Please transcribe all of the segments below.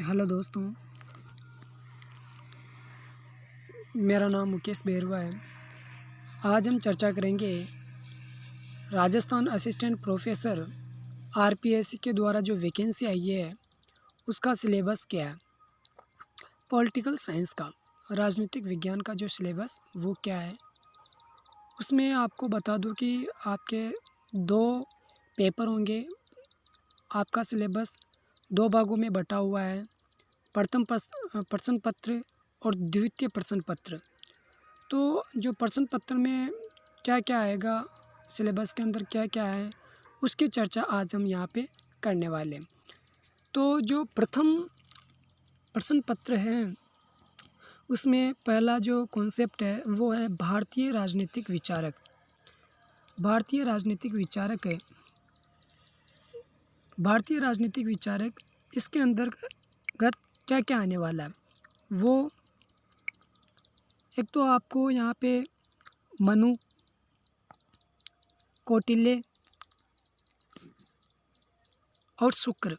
Hello दोस्तों, मेरा नाम मुकेश बेरवा है। आज हम चर्चा करेंगे राजस्थान असिस्टेंट प्रोफेसर आरपीएससी के द्वारा जो वैकेंसी आई है उसका सिलेबस क्या है। पॉलिटिकल साइंस का, राजनीतिक विज्ञान का जो सिलेबस वो क्या है। उसमें आपको बता दूं कि आपके 2 पेपर होंगे। आपका सिलेबस 2 भागों में बटा हुआ है, प्रथम प्रश्न पत्र और द्वितीय प्रश्न पत्र। तो जो प्रश्न पत्र में क्या क्या आएगा, सिलेबस के अंदर क्या क्या है, उसकी चर्चा आज हम यहाँ पे करने वाले हैं। तो जो प्रथम प्रश्न पत्र है उसमें पहला जो कॉन्सेप्ट है वो है भारतीय राजनीतिक विचारक। भारतीय राजनीतिक विचारक है, भारतीय राजनीतिक विचारक, इसके अंतर्गत क्या क्या आने वाला है वो एक तो आपको यहाँ पे मनु, कौटिल्य और शुक्र,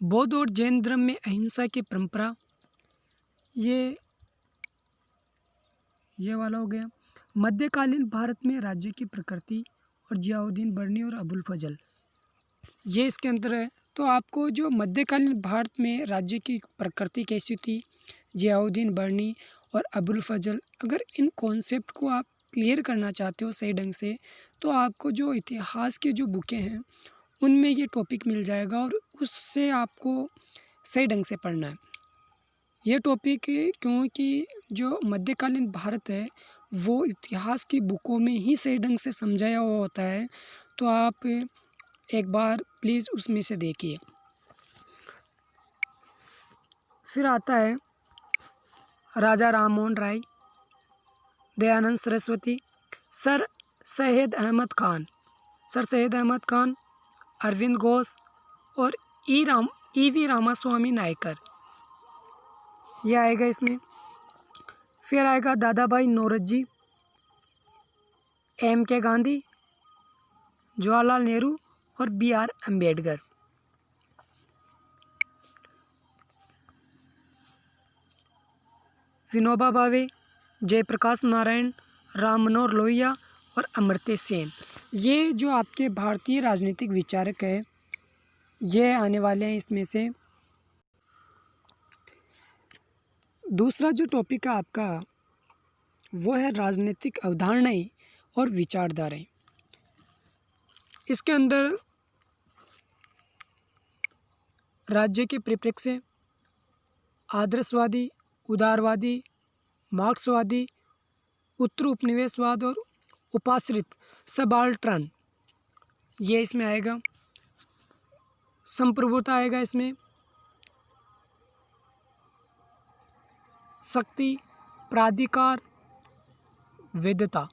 बौद्ध और जैन धर्म में अहिंसा की परंपरा, ये वाला हो गया। मध्यकालीन भारत में राज्य की प्रकृति और जियाउद्दीन बर्नी और अबुल फजल, ये इसके अंदर है। तो आपको जो मध्यकालीन भारत में राज्य की प्रकृति कैसी थी, जियाउद्दीन बर्नी और अबुल फजल, अगर इन कॉन्सेप्ट को आप क्लियर करना चाहते हो सही ढंग से, तो आपको जो इतिहास के जो बुकें हैं उनमें ये टॉपिक मिल जाएगा और उससे आपको सही ढंग से पढ़ना है ये टॉपिक। क्योंकि जो मध्यकालीन भारत है वो इतिहास की बुकों में ही सही ढंग से समझाया हुआ होता है। तो आप एक बार प्लीज़ उसमें से देखिए। फिर आता है राजा राम मोहन राय, दयानंद सरस्वती, सर सैयद अहमद खान, अरविंद घोष और ई वी रामास्वामी नायकर, ये आएगा इसमें। फिर आएगा दादा भाई नौरोजी, एम के गांधी, जवाहरलाल नेहरू और बी आर अम्बेडकर। विनोबा भावे, जयप्रकाश नारायण, राम मनोहर लोहिया और अमर्त्य सेन, ये जो आपके भारतीय राजनीतिक विचारक है ये आने वाले हैं इसमें से। दूसरा जो टॉपिक है आपका वो है राजनीतिक अवधारणाएं और विचारधाराएं। इसके अंदर राज्य के परिप्रेक्ष्य, आदर्शवादी, उदारवादी, मार्क्सवादी, उत्तर उपनिवेशवाद और उपाश्रित सबाल्टर्न, ये इसमें आएगा। संप्रभुता आएगा इसमें, शक्ति, प्राधिकार, वैधता।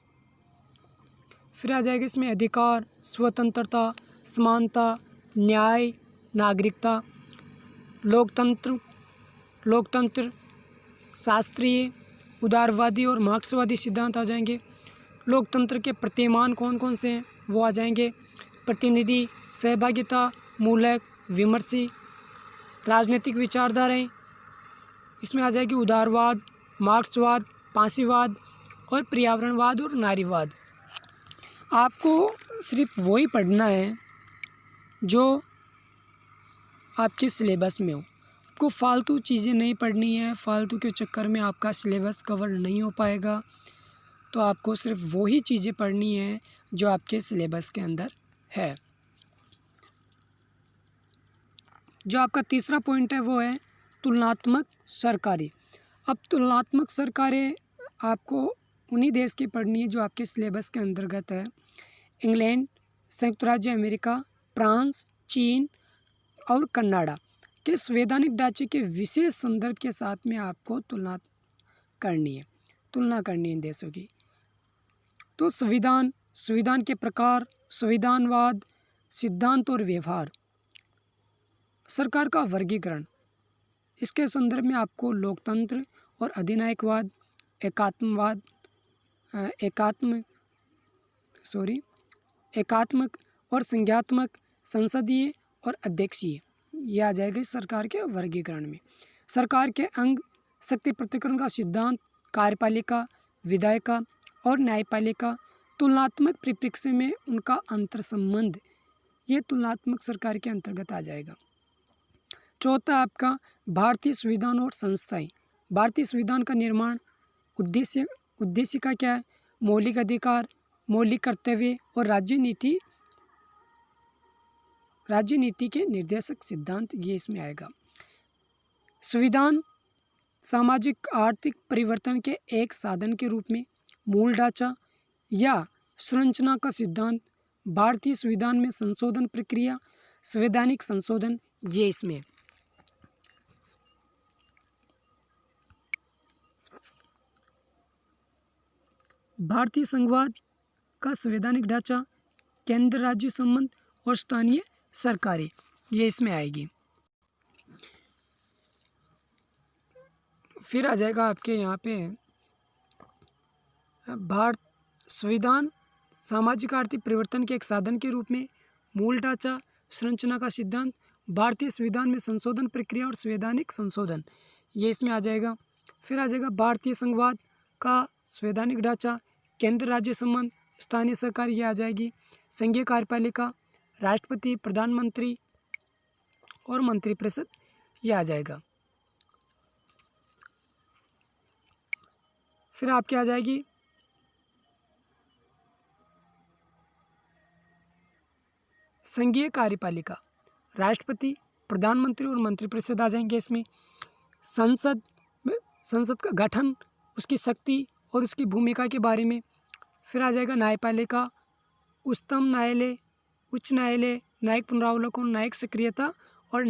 फिर आ जाएगा इसमें अधिकार, स्वतंत्रता, समानता, न्याय, नागरिकता, लोकतंत्र, शास्त्रीय, उदारवादी और मार्क्सवादी सिद्धांत आ जाएंगे। लोकतंत्र के प्रतिमान कौन कौन से हैं वो आ जाएंगे, प्रतिनिधि, सहभागिता, मूलक, विमर्शी। राजनीतिक विचारधाराएं, इसमें आ जाएगी उदारवाद, मार्क्सवाद, फांसीवाद और पर्यावरणवाद और नारीवाद। आपको सिर्फ वही पढ़ना है जो आपके सिलेबस में हो। आपको फालतू चीज़ें नहीं पढ़नी है, फालतू के चक्कर में आपका सिलेबस कवर नहीं हो पाएगा। तो आपको सिर्फ वही चीज़ें पढ़नी है जो आपके सिलेबस के अंदर है। जो आपका तीसरा पॉइंट है वो है तुलनात्मक सरकारें। अब तुलनात्मक सरकारें आपको उन्हीं देश की पढ़नी है जो आपके सिलेबस के अंतर्गत है। इंग्लैंड, संयुक्त राज्य अमेरिका, फ्रांस, चीन और कनाडा के संवैधानिक ढांचे के विशेष संदर्भ के साथ में आपको तुलना करनी है इन देशों की। तो संविधान के प्रकार, संविधानवाद, सिद्धांत और व्यवहार, सरकार का वर्गीकरण, इसके संदर्भ में आपको लोकतंत्र और अधिनायकवाद, एकात्मक और संज्ञात्मक, संसदीय और अध्यक्षीय, ये आ जाएगा इस सरकार के वर्गीकरण में। सरकार के अंग शक्ति पृथक्करण का सिद्धांत, कार्यपालिका, विधायिका और न्यायपालिका, तुलनात्मक परिप्रेक्ष्य में उनका अंतर संबंध, ये तुलनात्मक सरकार के अंतर्गत आ जाएगा। चौथा आपका भारतीय संविधान और संस्थाएं। भारतीय संविधान का निर्माण उद्देश्य का क्या है? मौलिक अधिकार, मौलिक कर्तव्य और राज्य नीति के निर्देशक सिद्धांत, ये इसमें आएगा। संविधान सामाजिक आर्थिक परिवर्तन के एक साधन के रूप में मूल ढांचा या संरचना का सिद्धांत, भारतीय संविधान में संशोधन प्रक्रिया, संवैधानिक संशोधन, ये इसमें। भारतीय संघवाद का संवैधानिक ढांचा, केंद्र राज्य संबंध और स्थानीय सरकारें, ये इसमें आएगी। फिर आ जाएगा आपके यहाँ पे भारत संविधान सामाजिक आर्थिक परिवर्तन के एक साधन के रूप में मूल ढांचा, संरचना का सिद्धांत, भारतीय संविधान में संशोधन प्रक्रिया और संवैधानिक संशोधन, ये इसमें आ जाएगा। फिर आ जाएगा भारतीय संघवाद का संवैधानिक ढांचा, केंद्र राज्य संबंध, स्थानीय सरकार, ये आ जाएगी। संघीय कार्यपालिका, राष्ट्रपति, प्रधानमंत्री और मंत्रिपरिषद, ये आ जाएगा। फिर आपके आ जाएगी संघीय कार्यपालिका, राष्ट्रपति, प्रधानमंत्री और मंत्रिपरिषद आ जाएंगे इसमें। संसद का गठन, उसकी शक्ति और उसकी भूमिका के बारे में। फिर आ जाएगा न्यायपालिका, उच्चतम न्यायालय, उच्च न्यायालय, न्यायिक पुनरावलोकन, न्यायिक सक्रियता और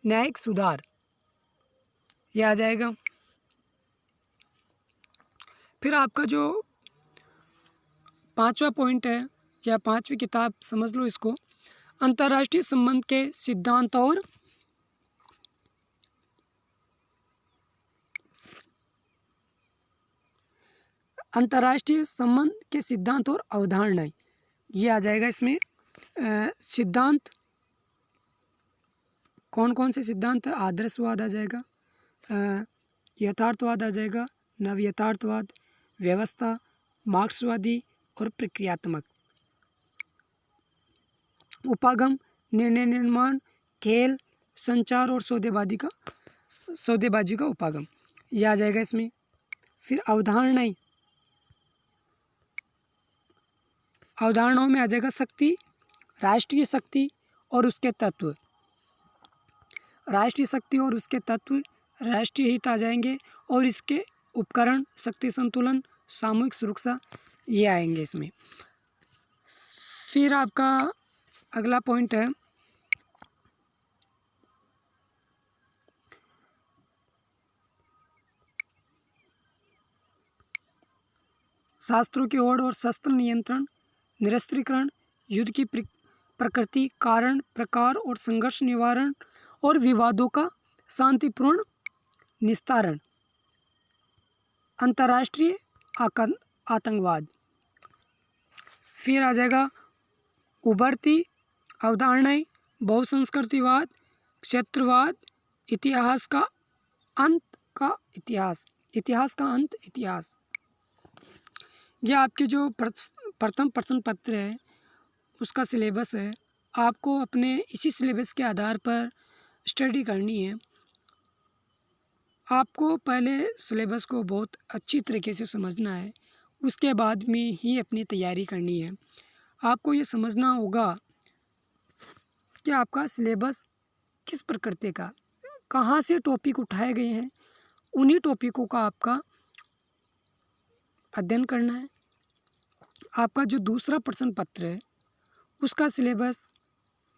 न्यायिक सुधार, ये आ जाएगा। फिर आपका जो पांचवा पॉइंट है या पांचवी किताब समझ लो इसको, अंतर्राष्ट्रीय संबंध के सिद्धांत और अवधारणाएं, ये आ जाएगा इसमें। सिद्धांत कौन कौन से सिद्धांत है? आदर्शवाद आ जाएगा, यथार्थवाद आ जाएगा, नव यथार्थवाद, व्यवस्था, मार्क्सवादी और प्रक्रियात्मक। उपागम, निर्णय निर्माण, खेल, संचार और सौदेबाजी का उपागम, यह आ जाएगा इसमें। फिर अवधारणाओं में आ जाएगा शक्ति, राष्ट्रीय शक्ति और उसके तत्व, राष्ट्रीय शक्ति और उसके तत्व, राष्ट्रीय हित आ जाएंगे और इसके उपकरण, शक्ति संतुलन, सामूहिक सुरक्षा, ये आएंगे इसमें। फिर आपका अगला पॉइंट है शास्त्रों की ओर और शस्त्र नियंत्रण, निरस्त्रीकरण, युद्ध की प्रकृति, कारण, प्रकार और संघर्ष निवारण और विवादों का शांतिपूर्ण निस्तारण, अंतर्राष्ट्रीय आतंकवाद। फिर आ जाएगा उभरती अवधारणाएं, बहुसंस्कृतिवाद, क्षेत्रवाद, इतिहास का अंत इतिहास। यह आपके जो प्रथम प्रश्न पत्र है उसका सिलेबस है, आपको अपने इसी सिलेबस के आधार पर स्टडी करनी है। आपको पहले सिलेबस को बहुत अच्छी तरीके से समझना है, उसके बाद में ही अपनी तैयारी करनी है। आपको ये समझना होगा कि आपका सिलेबस किस प्रकृति का, कहाँ से टॉपिक उठाए गए हैं, उन्हीं टॉपिकों का आपका अध्ययन करना है। आपका जो दूसरा प्रश्न पत्र है उसका सिलेबस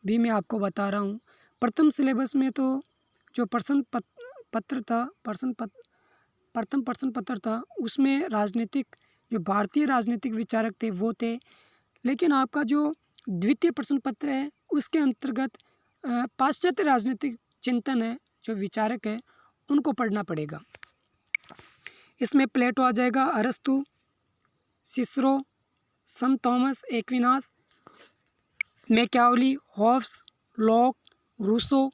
भी मैं आपको बता रहा हूँ। प्रथम सिलेबस में तो जो प्रथम प्रश्न पत्र था उसमें राजनीतिक, जो भारतीय राजनीतिक विचारक थे वो थे, लेकिन आपका जो द्वितीय प्रश्न पत्र है उसके अंतर्गत पाश्चात्य राजनीतिक चिंतन है, जो विचारक है उनको पढ़ना पड़ेगा। इसमें प्लेटो आ जाएगा, अरस्तु, सिसरो, संत Thomas Aquinas Machiavelli, Hobbes, Locke, Rousseau,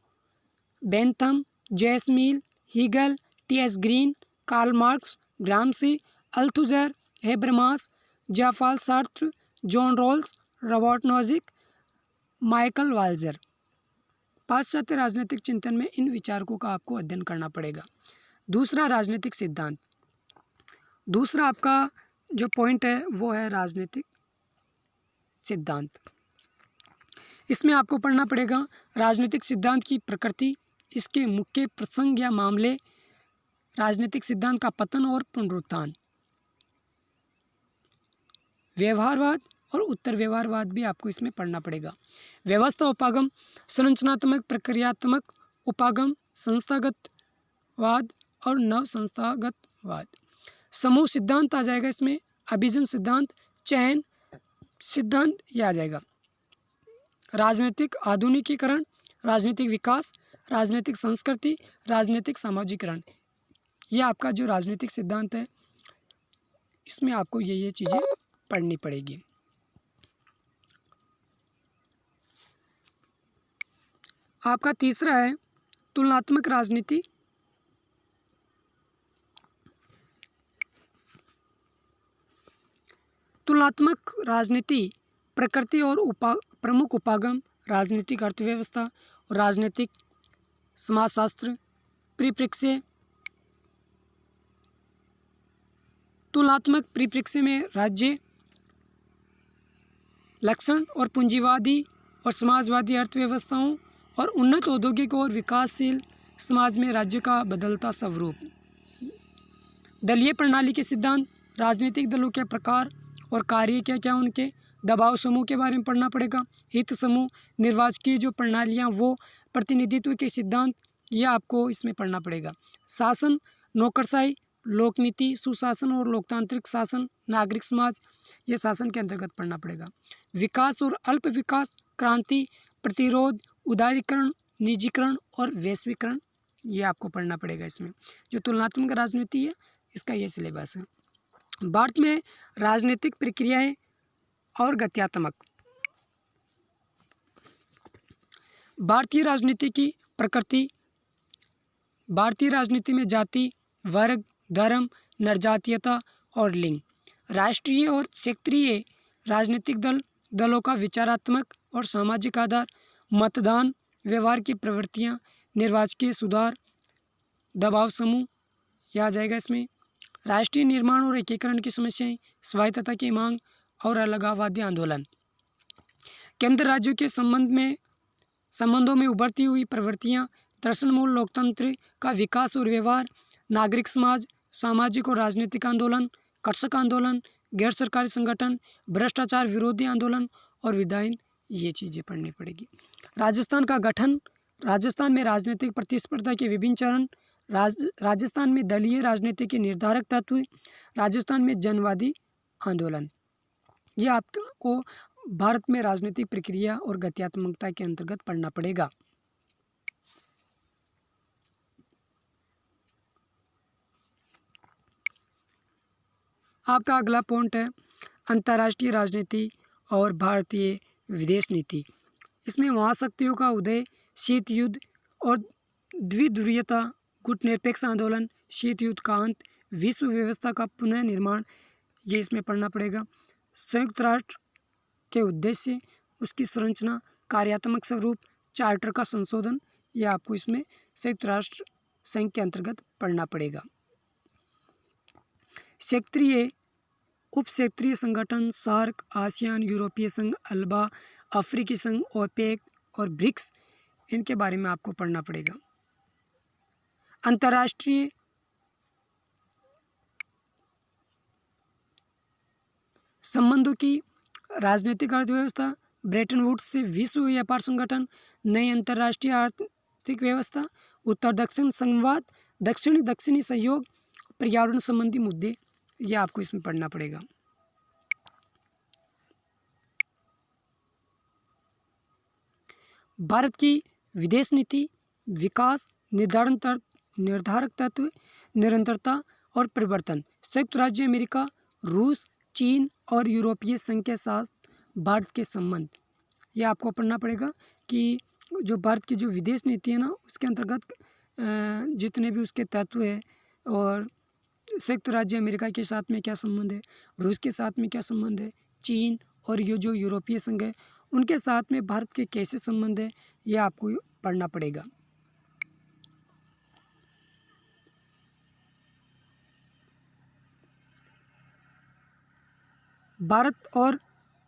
Bentham, J S Mill, Hegel, T S. Green, Karl Marx, Gramsci, Althusser, Habermas, Jean Paul Sartre, John Rawls, Robert Nozick, Michael Walzer. पाश्चात्य राजनीतिक चिंतन में इन विचारकों का आपको अध्ययन करना पड़ेगा। दूसरा, राजनीतिक सिद्धांत। दूसरा आपका जो पॉइंट है वो है राजनीतिक सिद्धांत। इसमें आपको पढ़ना पड़ेगा राजनीतिक सिद्धांत की प्रकृति, इसके मुख्य प्रसंग या मामले, राजनीतिक सिद्धांत का पतन और पुनरुत्थान, व्यवहारवाद और उत्तर व्यवहारवाद भी आपको इसमें पढ़ना पड़ेगा। व्यवस्था उपागम, संरचनात्मक प्रक्रियात्मक उपागम, संस्थागतवाद और नव संस्थागतवाद। समूह सिद्धांत आ जाएगा इसमें, अभिजन सिद्धांत, चयन सिद्धांत यह आ जाएगा। राजनीतिक आधुनिकीकरण, राजनीतिक विकास, राजनीतिक संस्कृति, राजनीतिक सामाजिकरण, यह आपका जो राजनीतिक सिद्धांत है इसमें आपको ये चीज़ें पढ़नी पड़ेगी। आपका तीसरा है तुलनात्मक राजनीति। तुलनात्मक राजनीति प्रकृति और प्रमुख उपागम, राजनीतिक अर्थव्यवस्था और राजनीतिक समाजशास्त्र, परिप्रेक्ष्य। तुलनात्मक परिप्रेक्ष्य में राज्य लक्षण और पूंजीवादी और समाजवादी अर्थव्यवस्थाओं और उन्नत औद्योगिक और विकासशील समाज में राज्य का बदलता स्वरूप। दलीय प्रणाली के सिद्धांत, राजनीतिक दलों के प्रकार और कार्य क्या क्या उनके, दबाव समूह के बारे में पढ़ना पड़ेगा, हित समूह, निर्वाचकीय जो प्रणालियाँ वो, प्रतिनिधित्व के सिद्धांत, ये आपको इसमें पढ़ना पड़ेगा। शासन, नौकरशाही, लोकनीति, सुशासन और लोकतांत्रिक शासन, नागरिक समाज, ये शासन के अंतर्गत पढ़ना पड़ेगा। विकास और अल्प विकास, क्रांति, प्रतिरोध, उदारीकरण, निजीकरण और वैश्वीकरण, ये आपको पढ़ना पड़ेगा। इसमें जो तुलनात्मक राजनीति है इसका ये सिलेबस है। भारत में राजनीतिक प्रक्रियाएं और गत्यात्मक। भारतीय राजनीति की प्रकृति। भारतीय राजनीति में जाति, वर्ग, धर्म, नरजातीयता और लिंग। राष्ट्रीय और क्षेत्रीय राजनीतिक दलों का विचारात्मक और सामाजिक आधार, मतदान, व्यवहार की प्रवृत्तियाँ, निर्वाचकीय सुधार, दबाव समूह, यह आ जाएगा इसमें। राष्ट्रीय निर्माण और एकीकरण की समस्याएं, स्वायत्तता की मांग और अलगाववादी आंदोलन। केंद्र राज्यों के संबंधों में उभरती हुई प्रवृत्तियां, दर्शनमूल लोकतंत्र का विकास और व्यवहार, नागरिक समाज, सामाजिक और राजनीतिक आंदोलन, कृषक आंदोलन, गैर सरकारी संगठन, भ्रष्टाचार विरोधी आंदोलन और विधायन, ये चीज़ें पढ़नी पड़ेगी। राजस्थान का गठन। राजस्थान में राजनीतिक प्रतिस्पर्धा के विभिन्न चरण। राजस्थान में दलीय राजनीति के निर्धारक तत्व। राजस्थान में जनवादी आंदोलन। ये आपको भारत में राजनीतिक प्रक्रिया और गत्यात्मकता के अंतर्गत पढ़ना पड़ेगा। आपका अगला पॉइंट है अंतर्राष्ट्रीय राजनीति और भारतीय विदेश नीति। इसमें महाशक्तियों का उदय, शीत युद्ध और द्विध्रुवीयता, गुटनिरपेक्ष आंदोलन, शीत युद्ध का अंत, विश्व व्यवस्था का पुनः निर्माण, ये इसमें पढ़ना पड़ेगा। संयुक्त राष्ट्र के उद्देश्य, उसकी संरचना, कार्यात्मक स्वरूप, चार्टर का संशोधन, ये आपको इसमें संयुक्त राष्ट्र संघ के अंतर्गत पढ़ना पड़ेगा। क्षेत्रीय उप क्षेत्रीय संगठन, सार्क, आसियान, यूरोपीय संघ, अल्बा, अफ्रीकी संघ, ओपेक और ब्रिक्स, इनके बारे में आपको पढ़ना पड़ेगा। अंतर्राष्ट्रीय संबंधों की राजनीतिक अर्थव्यवस्था, ब्रेटन वुड्स से विश्व व्यापार संगठन, नई अंतर्राष्ट्रीय आर्थिक व्यवस्था, उत्तर दक्षिण संवाद, दक्षिणी सहयोग, पर्यावरण संबंधी मुद्दे, ये आपको इसमें पढ़ना पड़ेगा। भारत की विदेश नीति, विकास, निर्धारक तत्व, निरंतरता और परिवर्तन। संयुक्त राज्य अमेरिका, रूस, चीन और यूरोपीय संघ के साथ भारत के संबंध, ये आपको पढ़ना पड़ेगा कि जो भारत की जो विदेश नीति है ना, उसके अंतर्गत जितने भी उसके तत्व है, और संयुक्त राज्य अमेरिका के साथ में क्या संबंध है, रूस के साथ में क्या संबंध है, चीन और ये जो यूरोपीय संघ है उनके साथ में भारत के कैसे संबंध है, ये आपको पढ़ना पड़ेगा। भारत और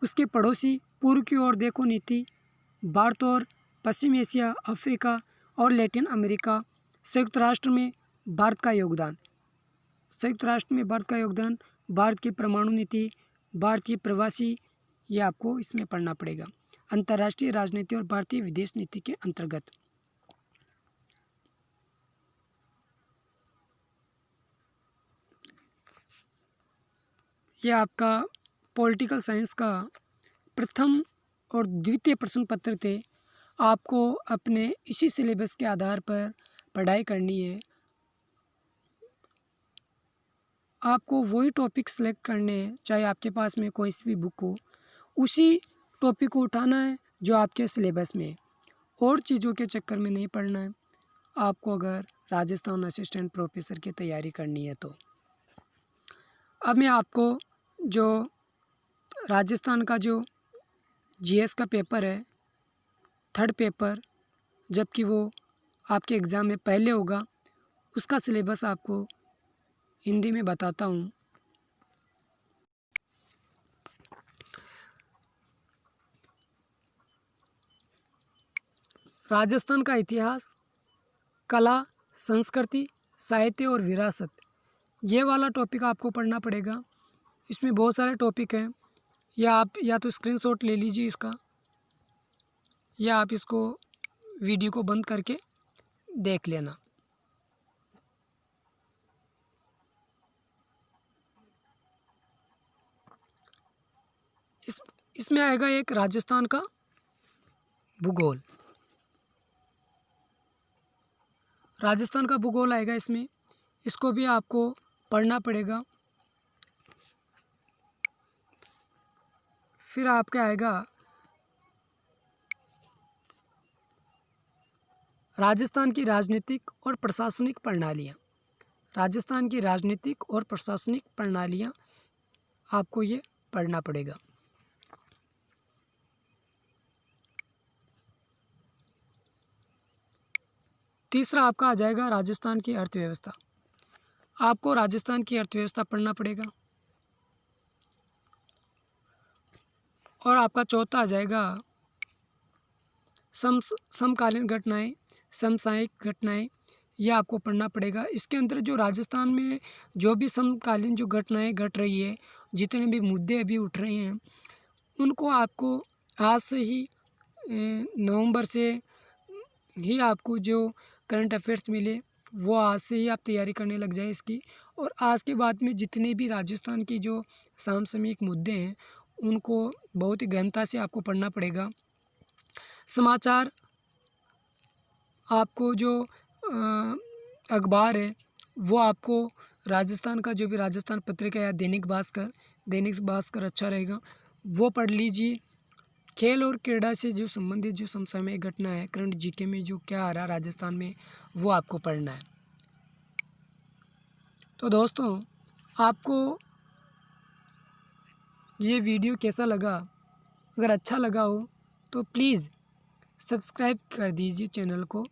उसके पड़ोसी पूर्व की ओर देखो नीति, भारत और पश्चिम एशिया, अफ्रीका और लैटिन अमेरिका, संयुक्त राष्ट्र में भारत का योगदान, संयुक्त राष्ट्र में भारत का योगदान, भारत की परमाणु नीति, भारतीय प्रवासी, ये आपको इसमें पढ़ना पड़ेगा। अंतर्राष्ट्रीय राजनीति और भारतीय विदेश नीति के अंतर्गत। ये आपका पॉलिटिकल साइंस का प्रथम और द्वितीय प्रश्न पत्र थे। आपको अपने इसी सिलेबस के आधार पर पढ़ाई करनी है। आपको वही टॉपिक सेलेक्ट करने हैं, चाहे आपके पास में कोई सी भी बुक हो, उसी टॉपिक को उठाना है जो आपके सिलेबस में है, और चीज़ों के चक्कर में नहीं पढ़ना है आपको, अगर राजस्थान असिस्टेंट प्रोफेसर की तैयारी करनी है तो। अब मैं आपको जो राजस्थान का जो जीएस का पेपर है, थर्ड पेपर, जबकि वो आपके एग्ज़ाम में पहले होगा, उसका सिलेबस आपको हिंदी में बताता हूँ। राजस्थान का इतिहास, कला, संस्कृति, साहित्य और विरासत, ये वाला टॉपिक आपको पढ़ना पड़ेगा। इसमें बहुत सारे टॉपिक हैं, या आप या तो स्क्रीनशॉट ले लीजिए इसका, या आप इसको वीडियो को बंद करके देख लेना। इसमें आएगा एक राजस्थान का भूगोल, राजस्थान का भूगोल आएगा इसमें, इसको भी आपको पढ़ना पड़ेगा। फिर आपका आएगा राजस्थान की राजनीतिक और प्रशासनिक प्रणालियाँ, राजस्थान की राजनीतिक और प्रशासनिक प्रणालियाँ आपको ये पढ़ना पड़ेगा। तीसरा आपका आ जाएगा राजस्थान की अर्थव्यवस्था, आपको राजस्थान की अर्थव्यवस्था पढ़ना पड़ेगा। और आपका चौथा आ जाएगा समकालीन घटनाएं, समसामयिक घटनाएं, ये आपको पढ़ना पड़ेगा। इसके अंदर जो राजस्थान में जो भी समकालीन जो घटनाएं घट रही है, जितने भी मुद्दे अभी उठ रहे हैं, उनको आपको आज से ही नवंबर से ही आपको जो करंट अफेयर्स मिले वो आज से ही आप तैयारी करने लग जाए इसकी। और आज के बाद में जितने भी राजस्थान की जो समसामयिक मुद्दे हैं उनको बहुत ही गहनता से आपको पढ़ना पड़ेगा। समाचार, आपको जो अखबार है वो आपको राजस्थान का जो भी राजस्थान पत्रिका या दैनिक भास्कर अच्छा रहेगा, वो पढ़ लीजिए। खेल और क्रीड़ा से जो संबंधित जो समसामयिक घटना है, करंट जीके में जो क्या आ रहा है राजस्थान में, वो आपको पढ़ना है। तो दोस्तों, आपको ये वीडियो कैसा लगा? अगर अच्छा लगा हो तो प्लीज़ सब्सक्राइब कर दीजिए चैनल को,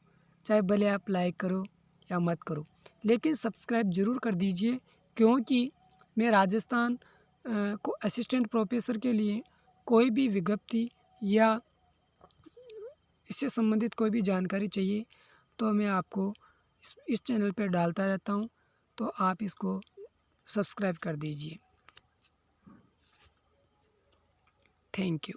चाहे भले आप लाइक करो या मत करो, लेकिन सब्सक्राइब ज़रूर कर दीजिए, क्योंकि मैं राजस्थान को असिस्टेंट प्रोफेसर के लिए कोई भी विज्ञप्ति या इससे संबंधित कोई भी जानकारी चाहिए तो मैं आपको इस चैनल पर डालता रहता हूँ, तो आप इसको सब्सक्राइब कर दीजिए। Thank you.